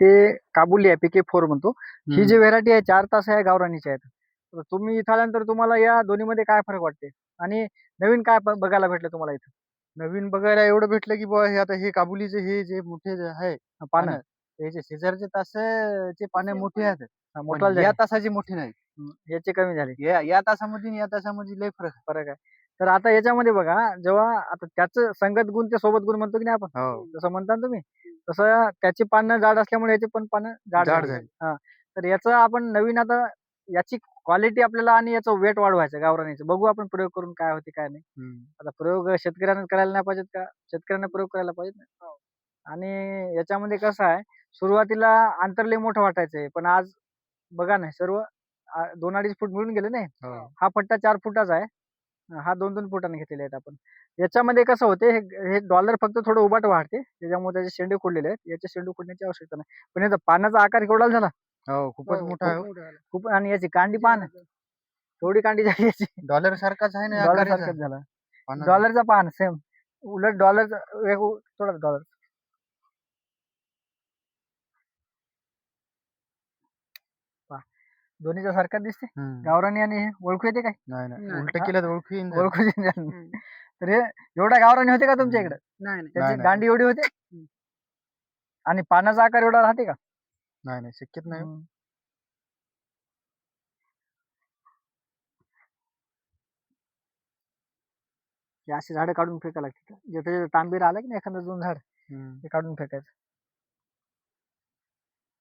ते काबुली आहे, PK4 म्हणतो. ही जी हम्म. व्हेरायटी आहे 4 तास आहे, गावरानीची आहेत. तर तुम्ही इथं आल्यानंतर तुम्हाला या दोन्हीमध्ये काय फरक वाटते? आणि नवीन काय बघायला भेटलं तुम्हाला इथं? नवीन बघायला एवढं भेटलं की बुवा हे आता हे काबुलीचे हे जे मोठे जे आहे पानं पानं, त्याचे शेजारचे तासाचे पानं मोठे आहेत. पण मोठाले या झाले. तासाचे मोठे नाही. याचे कमी झाले. या तासामध्ये आणि या तासामध्ये लय फरक आहे. फरक आहे. तर आता याच्यामध्ये बघा, जेव्हा आता त्याचं संगत गुण ते सोबत गुण म्हणतो की नाही आपण, हो. जसं म्हणता ना तुम्ही, तसं त्याची पानं जाड असल्यामुळे याची पण पानं जाड जाड झाली. झाली. हां. तर याचं आपण नवीन आता याची क्वालिटी आपल्याला आणि याचं वेट वाढवायचं गावरानीचं. बघू आपण प्रयोग करून काय होते काय नाही. हम्म. आता प्रयोग शेतकऱ्यांना करायला नाही पाहिजेत का? शेतकऱ्यांना प्रयोग करायला पाहिजेत ना. आणि याच्यामध्ये कसं आहे, सुरुवातीला अंतर लय मोठं वाटायचंय, पण आज बघा ना सर्व 2-2.5 फूट मिळून गेले नाही. हो. हा पट्टा 4 फुटाचा आहे. हा 2-2 फुटाने घेतलेले आहेत आपण. याच्यामध्ये कसं होते, हे हे डॉलर फक्त थोडं उभाट वाढते. त्याच्यामुळे त्याचे शेंडे खोडलेले आहेत. याचे शेंडे खोडण्याची आवश्यकता नाही. पण याचा पानाचा आकार केवढा झाला? हो, खूपच मोठा आहे हो. खूप. आणि याची कांडी पहा ना. केवढी कांडी झाली याची. डॉलर सारखाच आहे ना डॉलर आकार याचा सारखंच झाला. पानाचा. डॉलरचा पान सेम. उलट डॉलरचा थोडा डॉलर. पहा. दोन्हीच्या सारखाच दिसते. हम्म. गावरानी आणि हे ओळखू येते काय? नाही नाही, नाही. उलट हा? केलं तर ओळखू येईन जरा. ओळखू येते नाही. तर हे एवढा गावरानी होते का तुमच्या हम्म. इकडे? नाही नाही. त्याची नाही नाही दांडी एवढी होते आणि पानाचा आकार एवढा राहते का? नाही नाही, शक्यच नाही हो. हम्म. हे अशी झाडं काढून फेकायला लागतात. जिथे जिथे तांबीर आलं की नाही एखादं 2 झाड, हम्म. ते काढून फेकायचं.